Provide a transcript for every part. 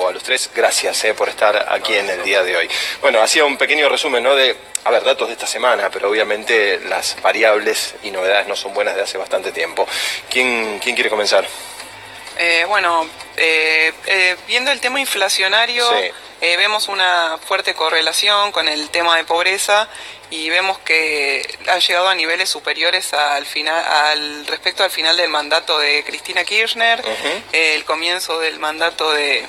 a los tres, gracias por estar aquí en el día de hoy. Bueno, hacía un pequeño resumen, ¿no?, de, a ver, datos de esta semana, pero obviamente las variables y novedades no son buenas de hace bastante tiempo. ¿Quién quiere comenzar? Viendo el tema inflacionario, sí. Vemos una fuerte correlación con el tema de pobreza y vemos que han llegado a niveles superiores respecto al final del mandato de Cristina Kirchner, el comienzo del mandato de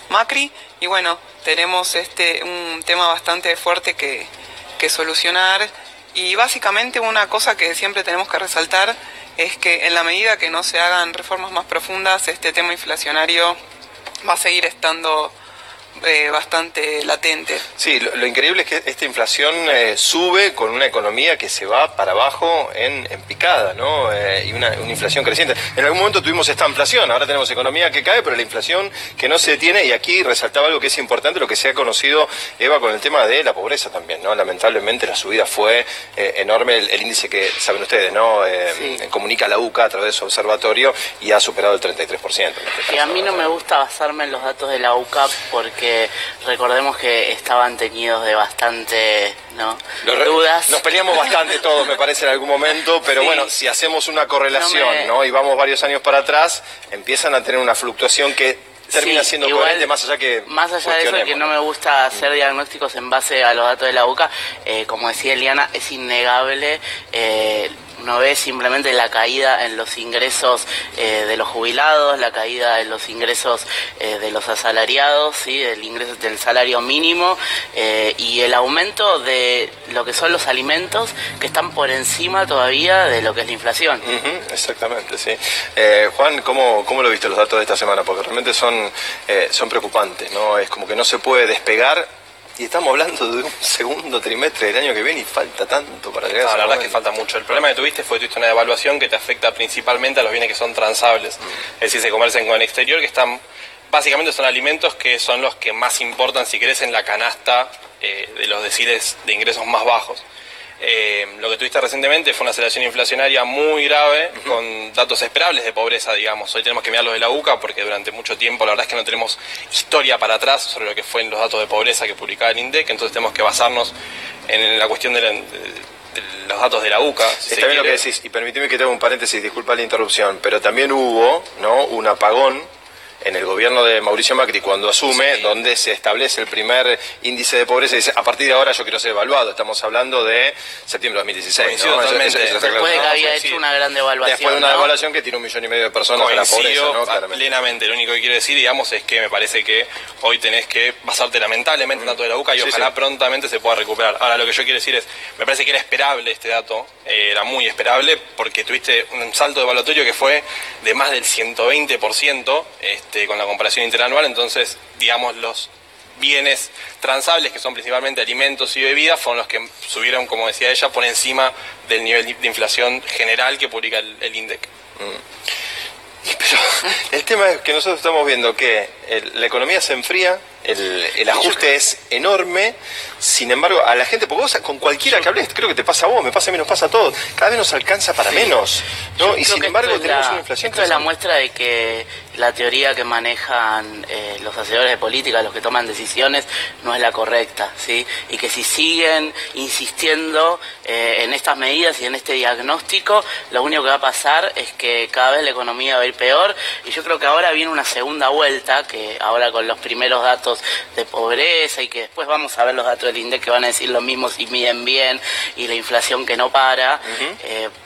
Macri, y bueno, tenemos un tema bastante fuerte que solucionar, y básicamente una cosa que siempre tenemos que resaltar es que en la medida que no se hagan reformas más profundas, este tema inflacionario va a seguir estando bastante latente. Sí, lo increíble es que esta inflación sube con una economía que se va para abajo en picada, ¿no? Y una inflación creciente. En algún momento tuvimos esta inflación, ahora tenemos economía que cae, pero la inflación que no se detiene, y aquí resaltaba algo que es importante, lo que se ha conocido, Eva, con el tema de la pobreza también, ¿no? Lamentablemente la subida fue enorme, el índice que saben ustedes, ¿no? Sí. Comunica la UCA a través de su observatorio y ha superado el 33%. Y a mí no me gusta basarme en los datos de la UCA porque recordemos que estaban teñidos de bastante, ¿no?, dudas. Nos peleamos bastante todos, me parece, en algún momento, pero sí. Bueno, si hacemos una correlación, ¿no?, y vamos varios años para atrás, empiezan a tener una fluctuación que termina siendo coherente, más allá de eso, que no me gusta hacer diagnósticos en base a los datos de la UCA. Como decía Eliana, es innegable. Uno ve simplemente la caída en los ingresos de los jubilados, la caída en los ingresos de los asalariados, ¿sí?, el ingreso del salario mínimo, y el aumento de lo que son los alimentos, que están por encima todavía de lo que es la inflación. Exactamente, sí. Juan, ¿cómo lo viste los datos de esta semana? Porque realmente son preocupantes, ¿no? Es como que no se puede despegar. Y estamos hablando de un segundo trimestre del año que viene y falta tanto para llegar a ese la verdad momento. es que falta mucho. El problema que tuviste una devaluación que te afecta principalmente a los bienes que son transables. Es decir, se comercian con el exterior, que básicamente son alimentos que son los que más importan, si querés, en la canasta de los deciles de ingresos más bajos. Lo que tuviste recientemente fue una aceleración inflacionaria muy grave, con datos esperables de pobreza, digamos. Hoy tenemos que mirar los de la UCA porque durante mucho tiempo la verdad es que no tenemos historia para atrás sobre lo que fue en los datos de pobreza que publicaba el INDEC, entonces tenemos que basarnos en la cuestión de los datos de la UCA. Está bien lo que decís, y permíteme que te haga un paréntesis, disculpa la interrupción, pero también hubo, ¿no?, un apagón en el gobierno de Mauricio Macri cuando asume, sí, donde se establece el primer índice de pobreza y dice, a partir de ahora yo quiero ser evaluado. Estamos hablando de septiembre de 2016, ¿no? Totalmente. Después de que había hecho una gran devaluación. Después de una devaluación que tiene 1,5 millones de personas en la pobreza, ¿no? Claramente. Plenamente. Lo único que quiero decir, digamos, es que me parece que hoy tenés que basarte lamentablemente en el dato de la UCA y ojalá prontamente se pueda recuperar. Ahora, lo que yo quiero decir es, me parece que era esperable este dato, era muy esperable, porque tuviste un salto evaluatorio que fue de más del 120%, con la comparación interanual. Entonces, digamos, los bienes transables, que son principalmente alimentos y bebidas, fueron los que subieron, como decía ella, por encima del nivel de inflación general que publica el INDEC. Pero el tema es que nosotros estamos viendo que la economía se enfría, el ajuste es enorme, sin embargo, a la gente, porque vos con cualquiera que hables, creo que te pasa a vos, me pasa a mí, nos pasa a todos, cada vez nos alcanza para menos, ¿no? Y sin embargo tenemos una inflación. Esto es la muestra de que la teoría que manejan los hacedores de política, los que toman decisiones, no es la correcta, ¿sí? Y que si siguen insistiendo en estas medidas y en este diagnóstico, lo único que va a pasar es que cada vez la economía va a ir peor, y yo creo que ahora viene una segunda vuelta, que ahora con los primeros datos de pobreza, y que después vamos a ver los datos del INDEC que van a decir lo mismo si miden bien, y la inflación que no para,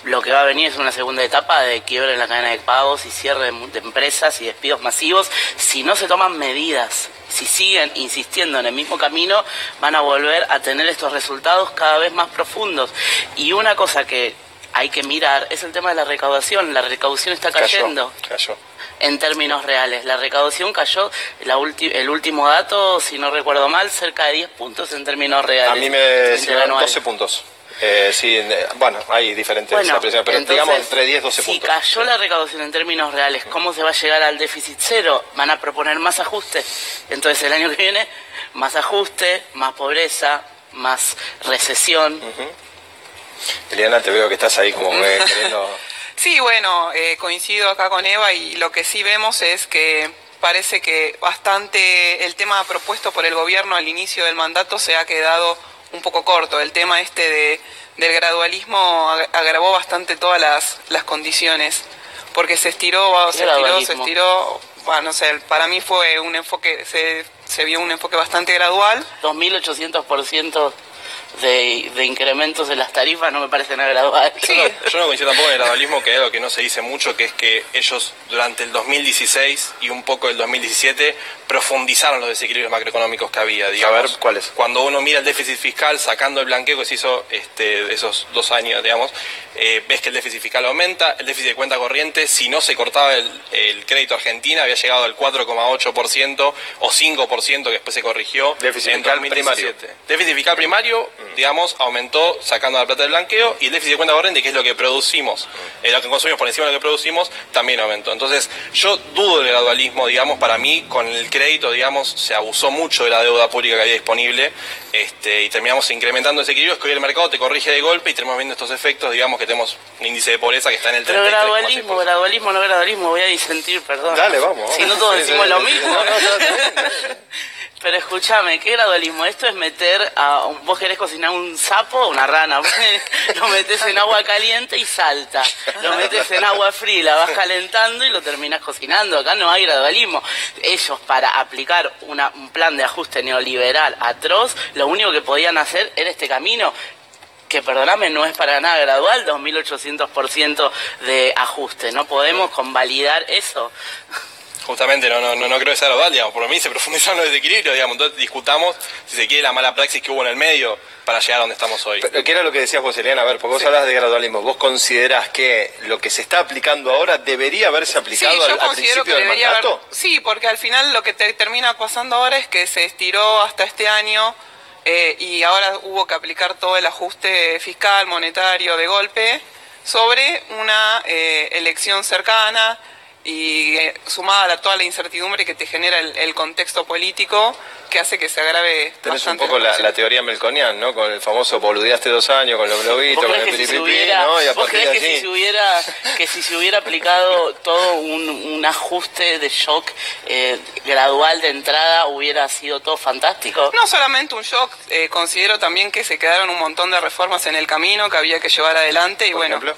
lo que va a venir es una segunda etapa de quiebre en la cadena de pagos y cierre de empresas y despidos masivos. Si no se toman medidas, si siguen insistiendo en el mismo camino, van a volver a tener estos resultados cada vez más profundos. Y una cosa que hay que mirar es el tema de la recaudación. La recaudación está cayendo. Cayó. En términos reales, la recaudación cayó, el último dato, si no recuerdo mal, cerca de 10 puntos en términos reales. A mí me decían 12 puntos. Sí, bueno, hay diferentes apreciaciones, pero entonces, digamos entre 10 y 12 puntos. Si cayó la recaudación en términos reales, ¿cómo se va a llegar al déficit cero? Van a proponer más ajuste. Entonces el año que viene, más ajuste, más pobreza, más recesión. Eliana, te veo que estás ahí como queriendo... Sí, bueno, coincido acá con Eva, y lo que sí vemos es que parece que bastante el tema propuesto por el gobierno al inicio del mandato se ha quedado un poco corto. El tema del gradualismo agravó bastante todas las condiciones, porque se estiró, bueno, no sé, para mí fue un enfoque, se vio un enfoque bastante gradual. 2.800% de incrementos en las tarifas no me parece nada gradual. Sí. Yo no coincido tampoco en el gradualismo, que es algo que no se dice mucho, que es que ellos durante el 2016 y un poco el 2017 profundizaron los desequilibrios macroeconómicos que había, digamos. A ver, ¿cuáles? Cuando uno mira el déficit fiscal, sacando el blanqueo que se hizo esos 2 años, digamos, ves que el déficit fiscal aumenta, el déficit de cuenta corriente, si no se cortaba el crédito a Argentina, había llegado al 4,8% o 5% que después se corrigió. Déficit en fiscal 2017. primario. Déficit fiscal primario, digamos, aumentó sacando la plata del blanqueo, y el déficit de cuenta corriente, que es lo que producimos, lo que consumimos por encima de lo que producimos, también aumentó. Entonces, yo dudo del gradualismo, digamos. Para mí, con el crédito, digamos, se abusó mucho de la deuda pública que había disponible, y terminamos incrementando desequilibrios que hoy el mercado te corrige de golpe y terminamos viendo estos efectos, digamos, que tenemos un índice de pobreza que está en el 33,6%. Pero gradualismo, voy a disentir, perdón. Dale, vamos. Si no todos decimos lo mismo. No. Pero escúchame, ¿qué gradualismo? Esto es meter vos querés cocinar un sapo, una rana, lo metés en agua caliente y salta. Lo metés en agua fría y la vas calentando y lo terminás cocinando. Acá no hay gradualismo. Ellos, para aplicar un plan de ajuste neoliberal atroz, lo único que podían hacer era este camino, que perdóname, no es para nada gradual, 2.800% de ajuste. No podemos convalidar eso. Justamente no creo que sea gradual, digamos. Por mí se profundizaron los desequilibrios, digamos. Entonces discutamos, si se quiere, la mala praxis que hubo en el medio para llegar a donde estamos hoy. Pero, ¿qué era lo que decías vos, Eliana? A ver, porque vos hablas de gradualismo. ¿Vos considerás que lo que se está aplicando ahora debería haberse aplicado al principio del mandato? Sí, porque al final lo que termina pasando ahora es que se estiró hasta este año, y ahora hubo que aplicar todo el ajuste fiscal, monetario de golpe sobre una elección cercana, y sumada a toda la incertidumbre que te genera el contexto político, que hace que se agrave Tenés bastante. Un poco la teoría melconiana, ¿no? Con el famoso boludeaste 2 años, con los globitos, con el piripipi, ¿no? Y a ¿Vos partir creés de que si se hubiera aplicado todo un ajuste de shock gradual de entrada, hubiera sido todo fantástico? No solamente un shock, considero también que se quedaron un montón de reformas en el camino que había que llevar adelante, y ¿Por bueno, ejemplo?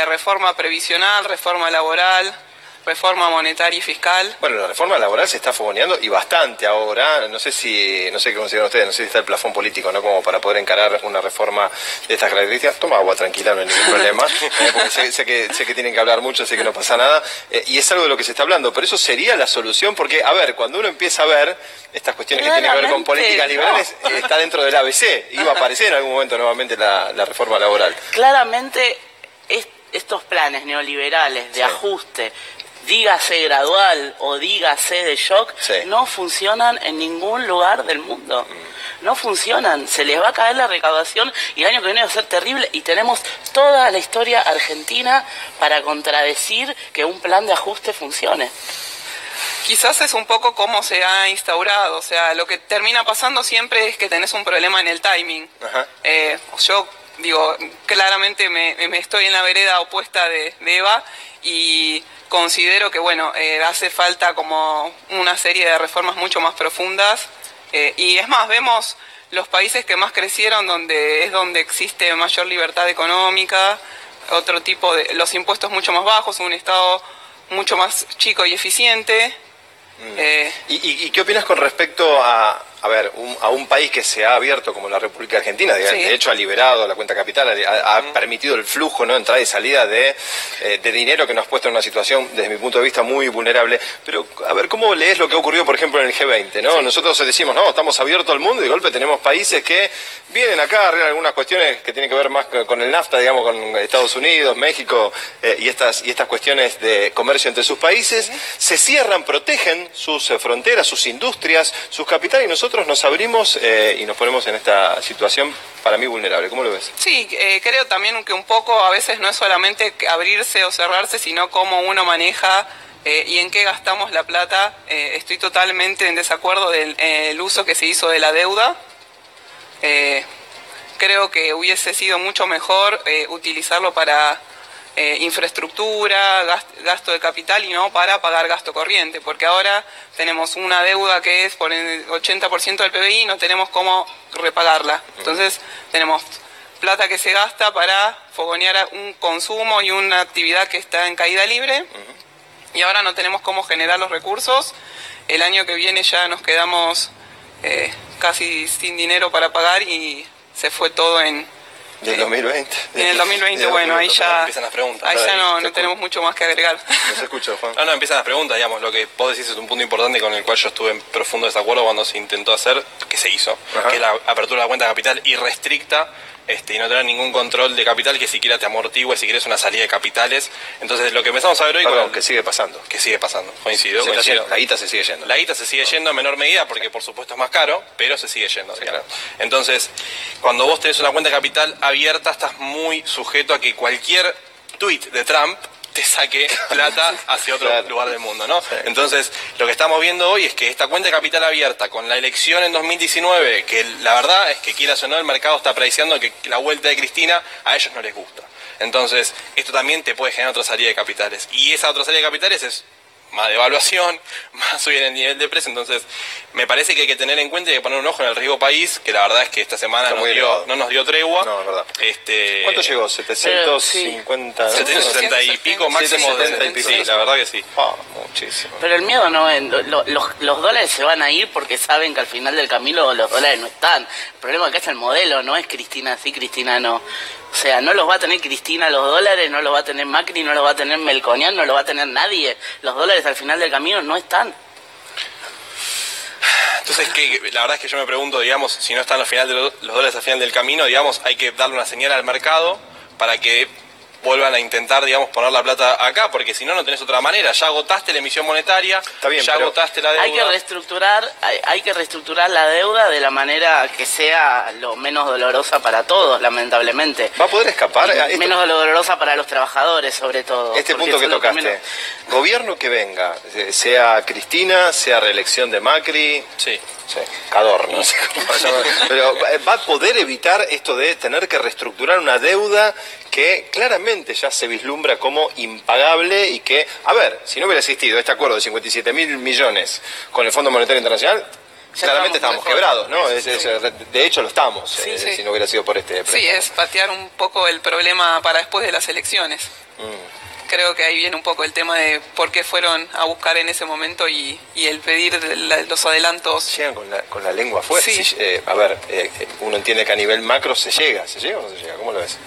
Reforma previsional, reforma laboral, reforma monetaria y fiscal. Bueno, la reforma laboral se está fogoneando, y bastante ahora. No sé qué consideran ustedes, no sé si está el plafón político, ¿no? Como para poder encarar una reforma de estas características. Toma agua, tranquila, no hay ningún problema. Porque sé que tienen que hablar mucho, sé que no pasa nada. Y es algo de lo que se está hablando. Pero eso sería la solución, porque, a ver, cuando uno empieza a ver estas cuestiones que tienen que ver con políticas liberales, está dentro del ABC. Iba a aparecer en algún momento nuevamente la reforma laboral. Claramente, estos planes neoliberales de ajuste, dígase gradual o dígase de shock, no funcionan en ningún lugar del mundo. No funcionan. Se les va a caer la recaudación y el año que viene va a ser terrible, y tenemos toda la historia argentina para contradecir que un plan de ajuste funcione. Quizás es un poco como se ha instaurado, o sea, lo que termina pasando siempre es que tenés un problema en el timing. Ajá. Yo digo, claramente me estoy en la vereda opuesta de Eva, y considero que, bueno, hace falta como una serie de reformas mucho más profundas, y es más, vemos los países que más crecieron donde existe mayor libertad económica, otro tipo de, los impuestos mucho más bajos, un Estado mucho más chico y eficiente. ¿Y qué opinas con respecto a un país que se ha abierto como la República Argentina? De hecho, ha liberado la cuenta capital, ha permitido el flujo, ¿no?, entrada y salida de dinero, que nos ha puesto en una situación, desde mi punto de vista, muy vulnerable. Pero, a ver, ¿cómo lees lo que ha ocurrido, por ejemplo, en el G20, ¿no? Nosotros decimos, no, estamos abiertos al mundo, y de golpe tenemos países que vienen acá a arreglar algunas cuestiones que tienen que ver más con el NAFTA, digamos, con Estados Unidos, México, y estas cuestiones de comercio entre sus países. Se cierran, protegen sus fronteras, sus industrias, sus capitales, y nosotros nos abrimos y nos ponemos en esta situación, para mí, vulnerable. ¿Cómo lo ves? Sí, creo también que un poco a veces no es solamente abrirse o cerrarse, sino cómo uno maneja y en qué gastamos la plata. Estoy totalmente en desacuerdo del uso que se hizo de la deuda. Creo que hubiese sido mucho mejor utilizarlo para infraestructura, gasto de capital y no para pagar gasto corriente, porque ahora tenemos una deuda que es por el 80% del PBI y no tenemos cómo repagarla. Entonces tenemos plata que se gasta para fogonear un consumo y una actividad que está en caída libre y ahora no tenemos cómo generar los recursos. El año que viene ya nos quedamos casi sin dinero para pagar y se fue todo en del 2020. En el 2020, bueno, ahí ya, empiezan las preguntas. Ahí ya no tenemos mucho más que agregar. No se escucha, Juan. No, empiezan las preguntas, digamos, lo que vos decís es un punto importante con el cual yo estuve en profundo desacuerdo cuando se intentó hacer, que se hizo, que es la apertura de la cuenta de capital irrestricta, y no tener ningún control de capital que siquiera te amortigüe si quieres una salida de capitales. Entonces lo que empezamos a ver hoy... que sigue pasando. Que sigue pasando, coincido. La guita se sigue yendo. La guita se sigue yendo en menor medida porque por supuesto es más caro, pero se sigue yendo. Sí, claro. Entonces, cuando vos tenés una cuenta de capital abierta, estás muy sujeto a que cualquier tuit de Trump te saque plata hacia otro lugar del mundo, ¿no? Sí. Entonces, lo que estamos viendo hoy es que esta cuenta de capital abierta, con la elección en 2019, que la verdad es que quieras o no, el mercado está prediciendo que la vuelta de Cristina a ellos no les gusta. Entonces, esto también te puede generar otra salida de capitales. Y esa otra salida de capitales es más devaluación, más subir el nivel de precio. Entonces, me parece que hay que tener en cuenta y hay que poner un ojo en el riesgo país, que la verdad es que esta semana no nos dio tregua. No, es verdad. ¿Cuánto llegó? 750. 770 y pico, máximo 770 y pico. Sí, la verdad que sí. Muchísimo. Pero el miedo no es, los dólares se van a ir porque saben que al final del camino los dólares no están. El problema acá es el modelo, no es Cristina sí, Cristina no. O sea, no los va a tener Cristina los dólares, no los va a tener Macri, no los va a tener Melconian, no los va a tener nadie. Los dólares al final del camino no están. Entonces, la verdad es que yo me pregunto, digamos, si no están los dólares al final del camino, digamos, hay que darle una señal al mercado para que vuelvan a intentar, digamos, poner la plata acá, porque si no, no tenés otra manera. Ya agotaste la emisión monetaria, ya agotaste la deuda. Hay que reestructurar la deuda de la manera que sea lo menos dolorosa para todos, lamentablemente. ¿Va a poder escapar? Menos dolorosa para los trabajadores, sobre todo. Este punto que tocaste. Gobierno que venga, sea Cristina, sea reelección de Macri... Sí. Cador, no sé cómo se llama. Pero va a poder evitar esto de tener que reestructurar una deuda que claramente ya se vislumbra como impagable y que, a ver, si no hubiera existido este acuerdo de 57.000 millones con el Fondo Monetario Internacional, claramente estábamos quebrados, ¿no? De hecho lo estamos, si no hubiera sido por este préstamo. Sí, es patear un poco el problema para después de las elecciones. Creo que ahí viene un poco el tema de por qué fueron a buscar en ese momento y el pedir los adelantos. Llegan con la lengua afuera. Sí. Uno entiende que a nivel macro se llega o no se llega. ¿Cómo lo ves?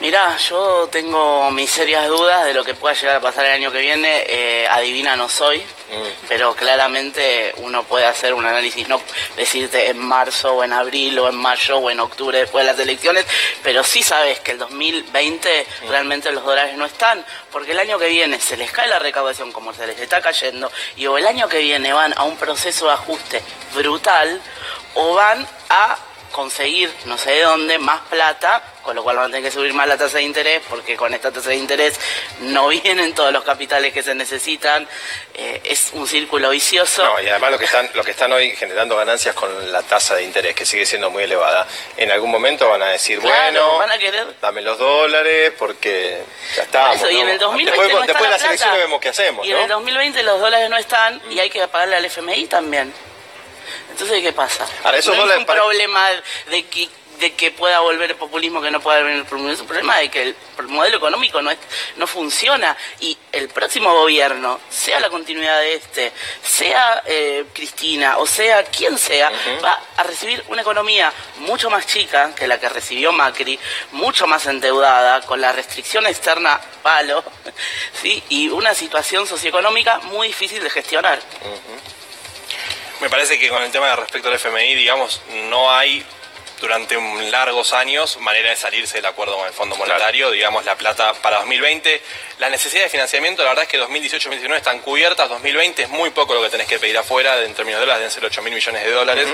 Mirá, yo tengo mis serias dudas de lo que pueda llegar a pasar el año que viene. Adivina no soy, pero claramente uno puede hacer un análisis, no decirte en marzo o en abril o en mayo o en octubre después de las elecciones, pero sí sabes que el 2020 realmente los dólares no están, porque el año que viene se les cae la recaudación como se les está cayendo, y o el año que viene van a un proceso de ajuste brutal o van a conseguir no sé de dónde más plata, con lo cual van a tener que subir más la tasa de interés, porque con esta tasa de interés no vienen todos los capitales que se necesitan. Es un círculo vicioso. No, y además lo que están hoy generando ganancias con la tasa de interés, que sigue siendo muy elevada, en algún momento van a decir, claro, van a querer, dame los dólares, porque ya estamos. Eso, y en el 2020 después de las elecciones vemos qué hacemos, y en el 2020 los dólares no están, y hay que pagarle al FMI también. Entonces, ¿qué pasa? Ahora, esos no dólares es un problema de que pueda volver el populismo, que no pueda volver el populismo. Es un problema de que el modelo económico no funciona. Y el próximo gobierno, sea la continuidad de sea Cristina, o sea quien sea, va a recibir una economía mucho más chica que la que recibió Macri, mucho más endeudada, con la restricción externa palo, ¿sí? Y una situación socioeconómica muy difícil de gestionar. Me parece que con el tema de respecto al FMI, digamos, no hay durante largos años manera de salirse del acuerdo con el Fondo Monetario, digamos, la plata para 2020. Las necesidades de financiamiento, la verdad es que 2018-2019 están cubiertas, 2020 es muy poco lo que tenés que pedir afuera, en términos de dólares, deben ser 8.000 millones de dólares.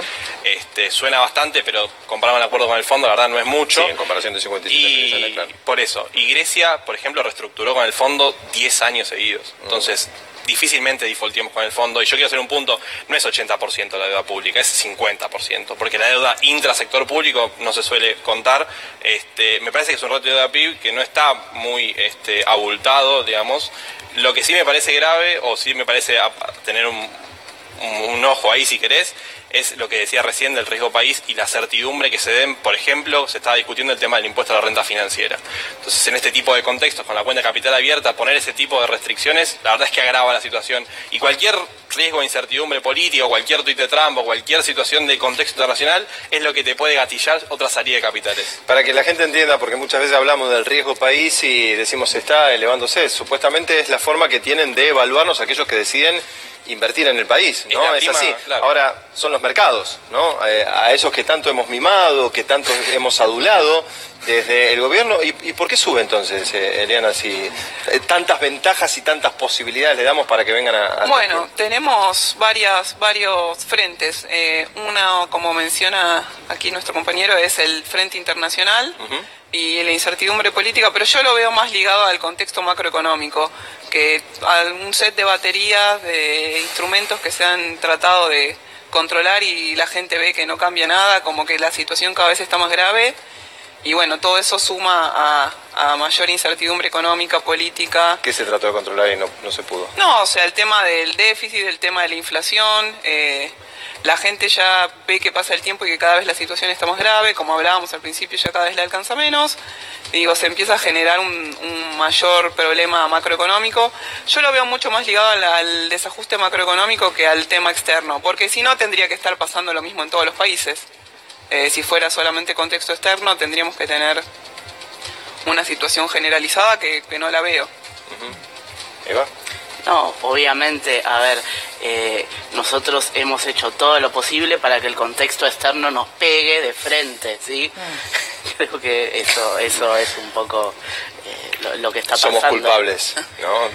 Suena bastante, pero comparado con el acuerdo con el Fondo, la verdad no es mucho. Sí, en comparación de 57 millones, claro. Por eso, y Grecia, por ejemplo, reestructuró con el Fondo 10 años seguidos. Entonces, difícilmente defaultemos con el fondo, y yo quiero hacer un punto, no es 80% la deuda pública, es 50%, porque la deuda intrasector público no se suele contar. Me parece que es un ratio de deuda PIB que no está muy abultado, digamos. Lo que sí me parece grave, o sí me parece tener un ojo ahí si querés, es lo que decía recién del riesgo país y la certidumbre que se den. Por ejemplo, se estaba discutiendo el tema del impuesto a la renta financiera. Entonces, en este tipo de contextos, con la cuenta de capital abierta, poner ese tipo de restricciones, la verdad es que agrava la situación. Y cualquier riesgo de incertidumbre política, cualquier tuit de Trump, o cualquier situación de contexto internacional, es lo que te puede gatillar otra salida de capitales. Para que la gente entienda, porque muchas veces hablamos del riesgo país y decimos se está elevándose, supuestamente es la forma que tienen de evaluarnos aquellos que deciden invertir en el país, ¿no? Es así. Claro. Ahora son los mercados, ¿no? A esos que tanto hemos mimado, que tanto hemos adulado desde el gobierno. ¿Y por qué sube entonces, Eliana, si tantas ventajas y tantas posibilidades le damos para que vengan a... Bueno, tenemos varios frentes. Una, como menciona aquí nuestro compañero, es el frente internacional. Y la incertidumbre política, pero yo lo veo más ligado al contexto macroeconómico, que a un set de baterías, de instrumentos que se han tratado de controlar y la gente ve que no cambia nada, como que la situación cada vez está más grave, y bueno, todo eso suma a mayor incertidumbre económica, política. ¿Qué se trató de controlar y no se pudo? No, o sea, el tema del déficit, el tema de la inflación, la gente ya ve que pasa el tiempo y que cada vez la situación está más grave, como hablábamos al principio, ya cada vez le alcanza menos. Digo, se empieza a generar un mayor problema macroeconómico. Yo lo veo mucho más ligado al desajuste macroeconómico que al tema externo, porque si no tendría que estar pasando lo mismo en todos los países. Si fuera solamente contexto externo, tendríamos que tener una situación generalizada que no la veo. ¿Eva? No, obviamente, a ver, nosotros hemos hecho todo lo posible para que el contexto externo nos pegue de frente, ¿sí? Creo que eso es un poco lo que está pasando. Somos culpables, ¿no?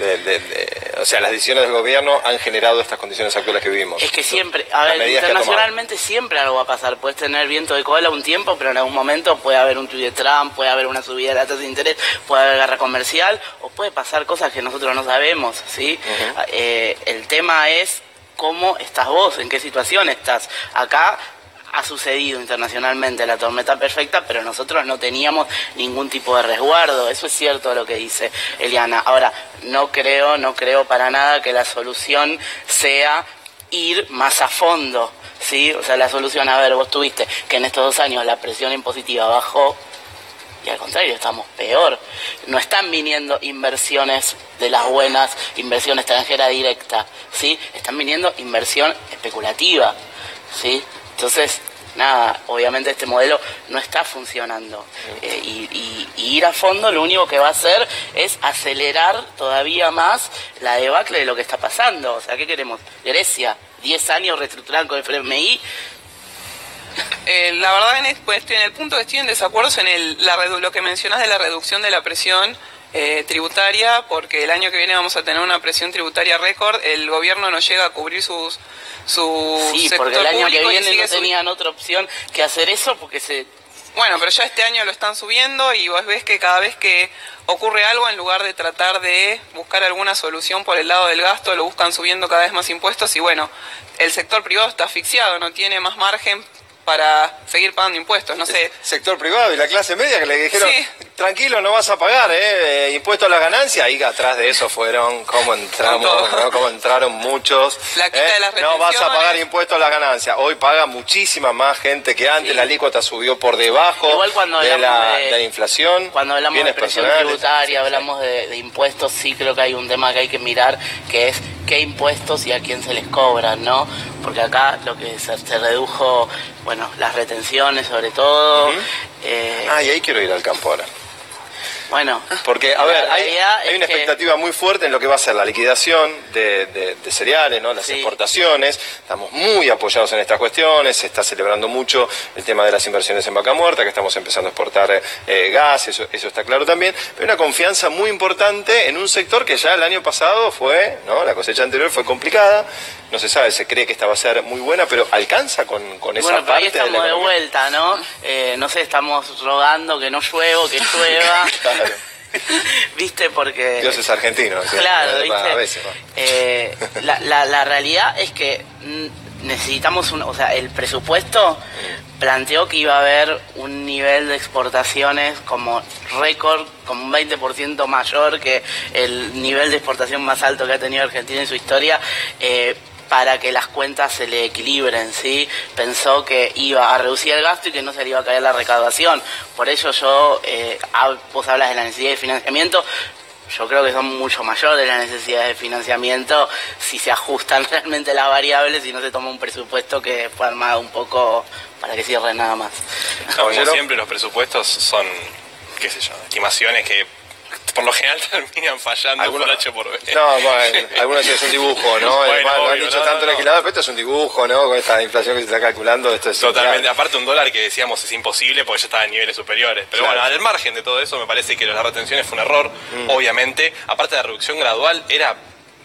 O sea, las decisiones del gobierno han generado estas condiciones actuales que vivimos. Es que siempre, a ver, internacionalmente siempre algo va a pasar. Puedes tener viento de cola un tiempo, pero en algún momento puede haber un tuit de Trump, puede haber una subida de la tasa de interés, puede haber guerra comercial, o puede pasar cosas que nosotros no sabemos, ¿sí? El tema es cómo estás vos, en qué situación estás. Acá ha sucedido internacionalmente la tormenta perfecta, pero nosotros no teníamos ningún tipo de resguardo. Eso es cierto lo que dice Eliana. Ahora, no creo para nada que la solución sea ir más a fondo, ¿sí? O sea, la solución, a ver, vos tuviste que en estos 2 años la presión impositiva bajó, y al contrario, estamos peor. No están viniendo inversiones de las buenas, inversión extranjera directa, ¿sí? Están viniendo inversión especulativa, ¿sí? Entonces, nada, obviamente este modelo no está funcionando. Y ir a fondo lo único que va a hacer es acelerar todavía más la debacle de lo que está pasando. O sea, ¿qué queremos? Grecia, 10 años reestructurando con el FMI. La verdad estoy en el punto que estoy en desacuerdo en lo que mencionas de la reducción de la presión tributaria, porque el año que viene vamos a tener una presión tributaria récord. El gobierno no llega a cubrir su sí, sector porque el año que público viene no tenían otra opción que hacer eso, porque Bueno, pero ya este año lo están subiendo y vos ves que cada vez que ocurre algo, en lugar de tratar de buscar alguna solución por el lado del gasto, lo buscan subiendo cada vez más impuestos y bueno, el sector privado está asfixiado, no tiene más margen para seguir pagando impuestos, no sé. Sector privado y la clase media que le dijeron, sí, tranquilo, no vas a pagar impuesto a la ganancia, y atrás de eso fueron cómo entramos, ¿no? Cómo entraron muchos. La quita de las no vas a pagar impuesto a la ganancia. Hoy paga muchísima más gente que antes, sí. La alícuota subió por debajo de la inflación. Cuando hablamos de presión tributaria, hablamos de impuestos, sí creo que hay un tema que hay que mirar, que es qué impuestos y a quién se les cobran, ¿no? Porque acá lo que se redujo, bueno, las retenciones sobre todo. Y ahí quiero ir al campo ahora. Bueno, porque, a ver, hay una expectativa muy fuerte en lo que va a ser la liquidación de cereales, ¿no? Las exportaciones. Estamos muy apoyados en estas cuestiones. Se está celebrando mucho el tema de las inversiones en vaca muerta, que estamos empezando a exportar gas, eso está claro también. Pero hay una confianza muy importante en un sector que ya el año pasado fue, ¿no? La cosecha anterior fue complicada. No se sabe, se cree que esta va a ser muy buena, pero alcanza con esa parte de la economía. Ahí estamos de vuelta, ¿no? No sé, estamos rogando que no llueva, que llueva. Claro. ¿Viste? Porque... Dios es argentino. Claro, ¿viste? A veces, ¿no? La realidad es que necesitamos o sea, el presupuesto planteó que iba a haber un nivel de exportaciones como récord, como un 20% mayor que el nivel de exportación más alto que ha tenido Argentina en su historia, para que las cuentas se le equilibren, ¿sí? Pensó que iba a reducir el gasto y que no se le iba a caer la recaudación. Por eso vos hablas de la necesidad de financiamiento. Yo creo que son mucho mayores las necesidades de financiamiento si se ajustan realmente las variables y no se toma un presupuesto que fue armado un poco para que cierre nada más. No, como siempre, los presupuestos son, qué sé yo, estimaciones que por lo general terminan fallando por H por B. No, bueno, algunos es un dibujo, ¿no? Bueno, lo han dicho tanto el legislador, pero esto es un dibujo, ¿no? Con esta inflación que se está calculando, esto es totalmente. Aparte, un dólar que decíamos es imposible porque ya estaba en niveles superiores. Pero claro. Bueno, al margen de todo eso, me parece que las retenciones fue un error, obviamente. Aparte, la reducción gradual era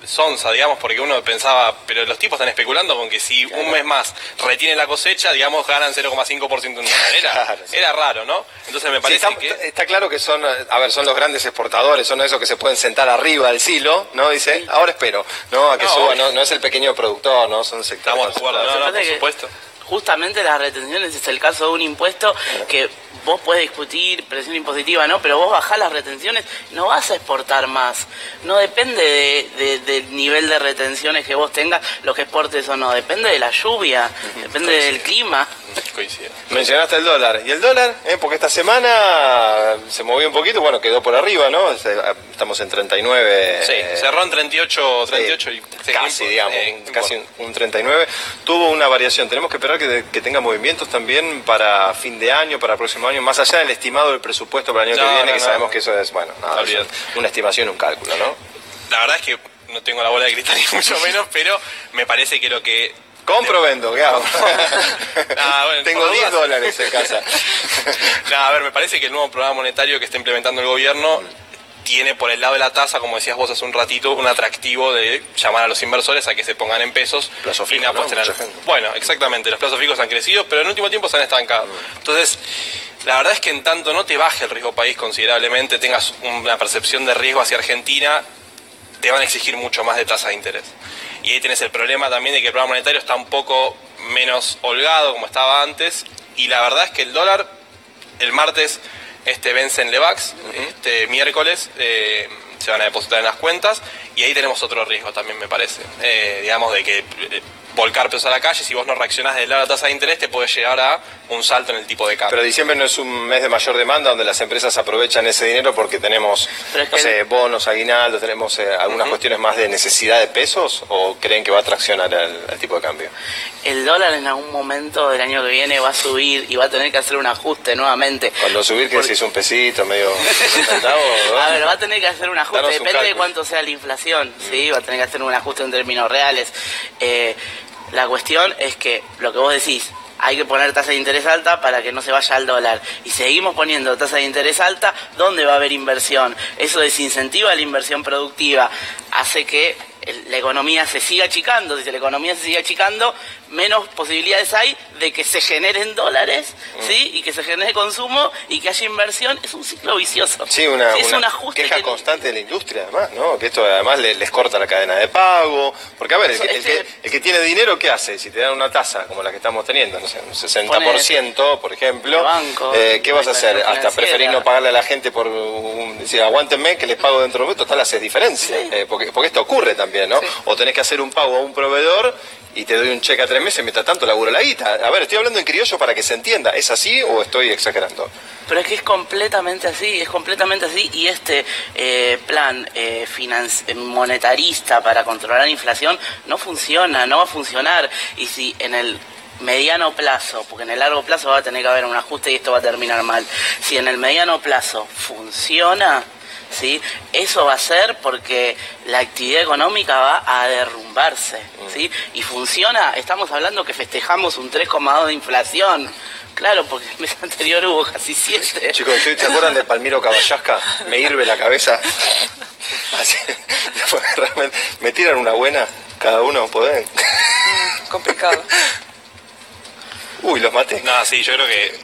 sonsa, digamos, porque uno pensaba, pero los tipos están especulando con que si un mes más retienen la cosecha, digamos, ganan 0,5% en dólar. Claro, sí. Era raro, ¿no? Entonces me parece está claro que son los grandes exportadores, son esos que se pueden sentar arriba del silo, ¿no? Dice, ahora espero, ¿no? A que suba, no es el pequeño productor, ¿no? Son sectores. Estamos de acuerdo, por supuesto. Justamente las retenciones es el caso de un impuesto que vos podés discutir, presión impositiva, ¿no? Pero vos bajás las retenciones, no vas a exportar más. No depende del nivel de retenciones que vos tengas, lo que exportes o no. Depende de la lluvia, depende del clima. Coincide. Mencionaste el dólar. ¿Y el dólar? Porque esta semana se movió un poquito, bueno, quedó por arriba, ¿no? Estamos en 39. Sí, cerró en 38 y casi, digamos, casi un 39. Tuvo una variación. Tenemos que esperar que tenga movimientos también para fin de año, para el próximo año, más allá del estimado del presupuesto para el año que viene, que sabemos que eso es, bueno, nada, es una estimación, un cálculo, ¿no? La verdad es que no tengo la bola de cristal ni mucho menos, pero me parece que lo que... ¿Compro o vendo? ¿Qué hago? Bueno, tengo $10 en casa. A ver, me parece que el nuevo programa monetario que está implementando el gobierno tiene por el lado de la tasa, como decías vos hace un ratito, un atractivo de llamar a los inversores a que se pongan en pesos. Plazo fijo, ¿no? Bueno, exactamente, los plazos fijos han crecido, pero en el último tiempo se han estancado. Entonces, la verdad es que en tanto no te baje el riesgo país considerablemente, tengas una percepción de riesgo hacia Argentina, te van a exigir mucho más de tasa de interés. Y ahí tenés el problema también de que el programa monetario está un poco menos holgado como estaba antes, y la verdad es que el dólar, el martes vence en Levax, este miércoles se van a depositar en las cuentas, y ahí tenemos otro riesgo también, me parece, digamos, de que volcar pesos a la calle, si vos no reaccionás del lado de la tasa de interés, te puede llegar a un salto en el tipo de cambio. Pero diciembre no es un mes de mayor demanda donde las empresas aprovechan ese dinero porque tenemos, no sé, bonos, aguinaldos, tenemos algunas cuestiones más de necesidad de pesos, ¿o creen que va a traccionar el tipo de cambio? El dólar en algún momento del año que viene va a subir y va a tener que hacer un ajuste nuevamente. Cuando subir, que si es un pesito, medio centavo, ¿no? A ver, va a tener que hacer un ajuste, depende de cuánto sea la inflación, ¿sí? Va a tener que hacer un ajuste en términos reales. La cuestión es que, lo que vos decís, hay que poner tasa de interés alta para que no se vaya al dólar. Y seguimos poniendo tasa de interés alta, ¿dónde va a haber inversión? Eso desincentiva la inversión productiva, hace que la economía se siga achicando. Si la economía se sigue achicando, menos posibilidades hay de que se generen dólares, ¿sí? Y que se genere consumo y que haya inversión. Es un ciclo vicioso. Sí, es un ajuste queja constante de la industria, además, ¿no? Que esto además les corta la cadena de pago. Porque, a ver, el que tiene dinero, ¿qué hace? Si te dan una tasa como la que estamos teniendo, no sé, un 60%, por ejemplo, banco, ¿qué vas a hacer? Hasta preferir no pagarle a la gente por decir, aguántenme que les pago dentro de un momento, total hace diferencia. Sí. Porque esto ocurre también, ¿no? Sí. O tenés que hacer un pago a un proveedor y te doy un cheque a 3 meses, mientras tanto laburo la guita. A ver, estoy hablando en criollo para que se entienda. ¿Es así o estoy exagerando? Pero es que es completamente así, y este plan monetarista para controlar la inflación no funciona, no va a funcionar. Y si en el mediano plazo, porque en el largo plazo va a tener que haber un ajuste y esto va a terminar mal, si en el mediano plazo funciona, ¿sí? Eso va a ser porque la actividad económica va a derrumbarse, ¿sí? Y funciona, estamos hablando que festejamos un 3,2 de inflación. Claro, porque el mes anterior hubo casi 7. Chicos, ¿se acuerdan de Palmiro Caballasca? Me hirve la cabeza. Así, realmente, ¿me tiran una buena? Cada uno, ¿pueden? Complicado. Uy, los maté. No, sí, yo creo que...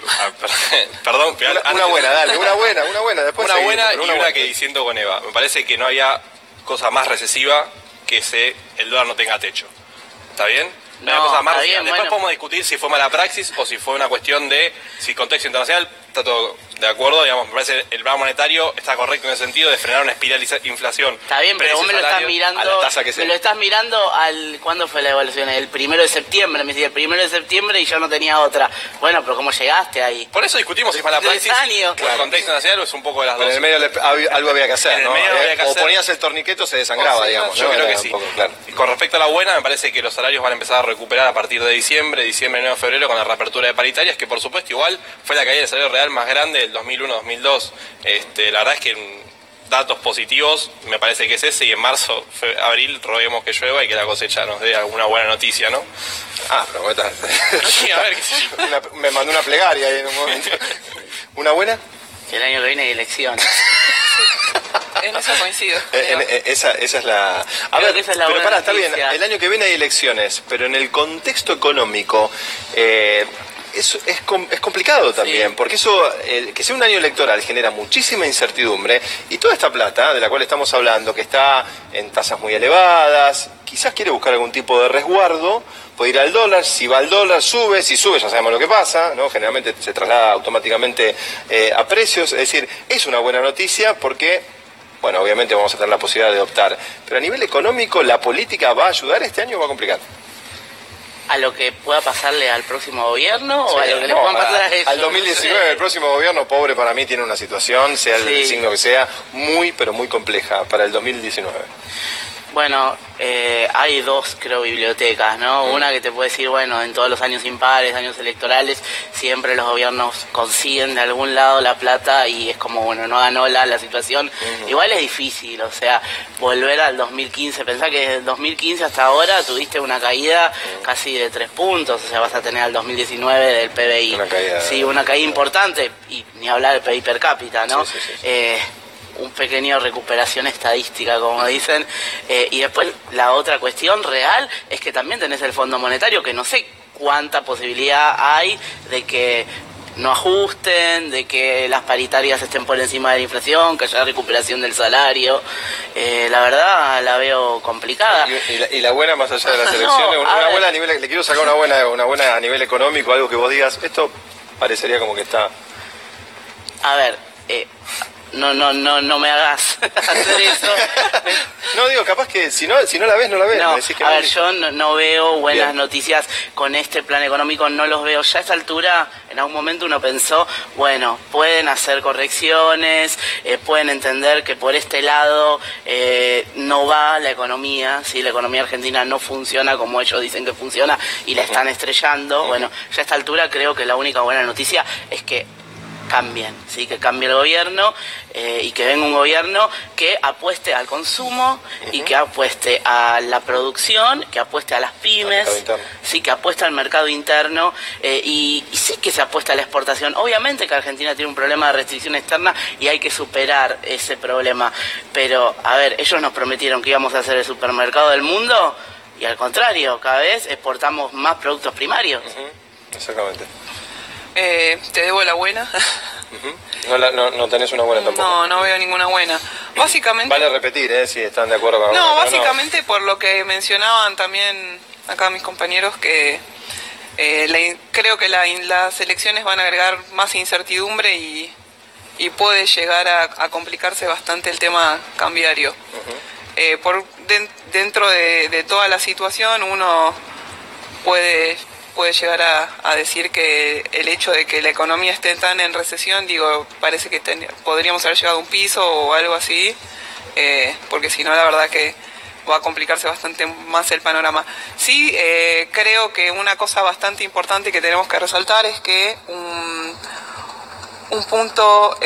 perdón, pero Una buena, dale, una buena. Después una seguimos, buena pero y una que diciendo con Eva. Me parece que no había cosa más recesiva que el dólar no tenga techo. ¿Está bien? No hay cosa más está recesiva. bien, Después bueno. podemos discutir si fue mala praxis o si fue una cuestión de si contexto internacional está todo de acuerdo. Digamos, me parece el plan monetario está correcto en el sentido de frenar una espiral de inflación. Está bien, pero vos me lo estás mirando, a la tasa que sea. me lo estás mirando ¿cuándo fue la evaluación? El 1 de septiembre, me decía el 1 de septiembre y yo no tenía otra. Bueno, pero ¿cómo llegaste ahí? Por eso discutimos si es mala 3 praxis años. o el contexto nacional o es un poco de las Pero dos. en el medio algo había que hacer, En el ¿no? medio había que O hacer. ponías el torniqueto, se desangraba, digamos. Yo ¿no? creo Era que un sí. poco claro. Y con respecto a la buena, me parece que los salarios van a empezar a recuperar a partir de diciembre, enero, febrero, con la reapertura de paritarias, que por supuesto igual fue la caída del salario real más grande del 2001-2002. La verdad es que en datos positivos me parece que es ese, y en marzo, abril, roguemos que llueva y que la cosecha nos dé alguna buena noticia, ¿no? Ah, pero bueno, Sí, a ver, qué sé yo. me mandó una plegaria ahí en un momento. ¿Una buena? Que el año que viene hay elecciones. En eso coincido. Esa es la... A Creo ver, que esa es la pero buena pará, está bien, noticia. el año que viene hay elecciones, pero en el contexto económico es complicado también, Sí. porque eso, que sea un año electoral genera muchísima incertidumbre, y toda esta plata de la cual estamos hablando, que está en tasas muy elevadas, quizás quiere buscar algún tipo de resguardo, puede ir al dólar, si va al dólar sube, si sube ya sabemos lo que pasa, ¿no? Generalmente se traslada automáticamente a precios, es decir, es una buena noticia porque, bueno, obviamente vamos a tener la posibilidad de optar, pero a nivel económico, ¿la política va a ayudar este año o va a complicar? ¿A lo que pueda pasarle al próximo gobierno o a Sí, lo que le no, puedan pasar a ellos? al 2019, el próximo gobierno, pobre, para mí tiene una situación, sea el Sí. signo que sea, muy, pero muy compleja para el 2019. Bueno, hay dos, creo, bibliotecas, ¿no? Una que te puede decir, bueno, en todos los años impares, años electorales, siempre los gobiernos consiguen de algún lado la plata y es como, bueno, no ganó la situación. Igual es difícil, o sea, volver al 2015, pensá que desde el 2015 hasta ahora tuviste una caída casi de 3 puntos, o sea, vas a tener al 2019 del PBI. Una caída. Sí, una caída importante, y ni hablar del PBI per cápita, ¿no? Sí. Un pequeño recuperación estadística, como dicen, y después la otra cuestión real es que también tenés el Fondo Monetario, que no sé cuánta posibilidad hay de que no ajusten, de que las paritarias estén por encima de la inflación, que haya recuperación del salario. La verdad la veo complicada. Y la buena, más allá de las No, elecciones, a una ver. buena a nivel, le quiero sacar una buena a nivel económico, algo que vos digas, esto parecería como que está... A ver, no me hagas hacer eso. No, digo, capaz que si no la ves, no la ves. No, me decís que a no. ver, yo no veo buenas Bien. noticias con este plan económico, no los veo. Ya a esta altura, en algún momento uno pensó, bueno, pueden hacer correcciones, pueden entender que por este lado no va la economía, ¿sí? La economía argentina no funciona como ellos dicen que funciona y la están estrellando. Bueno, ya a esta altura creo que la única buena noticia es que cambien, ¿sí? Que cambie el gobierno y que venga un gobierno que apueste al consumo y que apueste a la producción, que apueste a las pymes, Al mercado interno. sí, que apueste al mercado interno y sí que se apuesta a la exportación. Obviamente que Argentina tiene un problema de restricción externa y hay que superar ese problema, pero a ver, ellos nos prometieron que íbamos a ser el supermercado del mundo y al contrario, cada vez exportamos más productos primarios. Exactamente. Te debo la buena. No tenés una buena tampoco. No veo ninguna buena. Básicamente... Vale repetir, si están de acuerdo con No, alguna, pero básicamente por lo que mencionaban también acá mis compañeros, que creo que las elecciones van a agregar más incertidumbre y puede llegar a complicarse bastante el tema cambiario. Dentro de toda la situación uno puede llegar a decir que el hecho de que la economía esté tan en recesión, parece que podríamos haber llegado a un piso o algo así, porque si no, la verdad que va a complicarse bastante más el panorama. Sí, creo que una cosa bastante importante que tenemos que resaltar es que un punto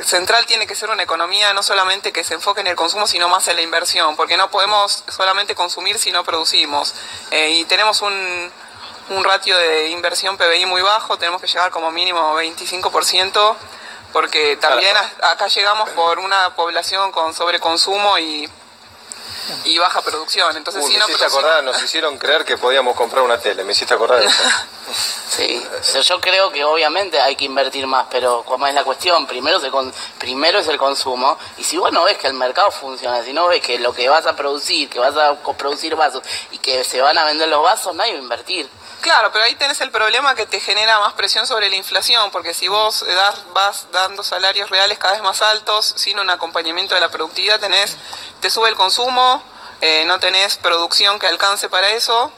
central tiene que ser una economía no solamente que se enfoque en el consumo, sino más en la inversión, porque no podemos solamente consumir si no producimos. Y tenemos un ratio de inversión PBI muy bajo, tenemos que llegar como mínimo 25%, porque también acá llegamos por una población con sobreconsumo y y baja producción. Entonces, si me no hiciste acordar, nos hicieron creer que podíamos comprar una tele, me hiciste acordar de eso. Sí, yo creo que obviamente hay que invertir más, pero ¿cómo es la cuestión? Primero es el consumo, y si vos no ves que el mercado funciona, si no ves que lo que vas a producir, que vas a producir vasos y que se van a vender los vasos, nadie va a invertir. Claro, pero ahí tenés el problema que te genera más presión sobre la inflación, porque si vos vas dando salarios reales cada vez más altos, sin un acompañamiento de la productividad, te sube el consumo, no tenés producción que alcance para eso.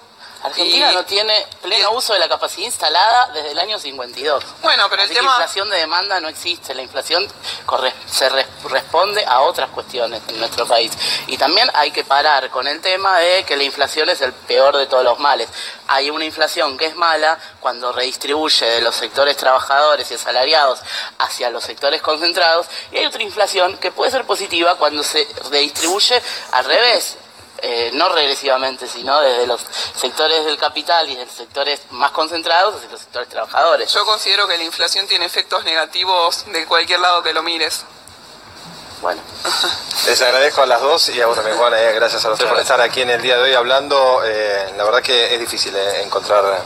Argentina no tiene pleno uso de la capacidad instalada desde el año 52. Bueno, pero Así el tema... que inflación de demanda no existe, la inflación responde a otras cuestiones en nuestro país. Y también hay que parar con el tema de que la inflación es el peor de todos los males. Hay una inflación que es mala cuando redistribuye de los sectores trabajadores y asalariados hacia los sectores concentrados, y hay otra inflación que puede ser positiva cuando se redistribuye al revés. No regresivamente, sino desde los sectores del capital y de los sectores más concentrados hacia los sectores trabajadores. Yo considero que la inflación tiene efectos negativos de cualquier lado que lo mires. Bueno. Les agradezco a las dos y a vos también, Juan, gracias a los dos por estar aquí en el día de hoy hablando. La verdad que es difícil encontrar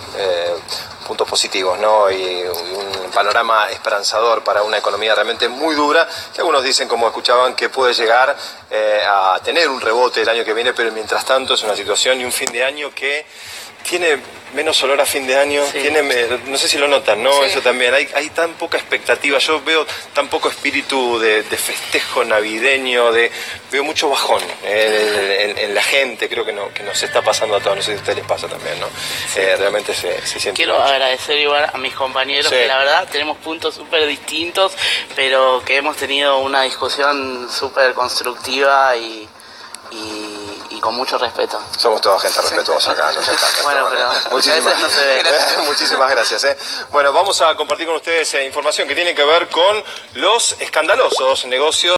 puntos positivos, ¿no? Y un panorama esperanzador para una economía realmente muy dura, que algunos dicen, como escuchaban, que puede llegar a tener un rebote el año que viene, pero mientras tanto es una situación y un fin de año que tiene menos olor a fin de año, sí. No sé si lo notan, ¿no? Sí. Eso también, hay tan poca expectativa, yo veo tan poco espíritu de festejo navideño, veo mucho bajón en la gente, creo que nos está pasando a todos, no sé si a ustedes les pasa también, ¿no? Sí. Realmente se siente. Quiero agradecer igual a mis compañeros, que la verdad tenemos puntos súper distintos, pero que hemos tenido una discusión súper constructiva y con mucho respeto. Somos toda gente respetuosa acá, nos encanta. Bueno, pero muchísimas, no se ve. Muchísimas gracias. Bueno, vamos a compartir con ustedes información que tiene que ver con los escandalosos negocios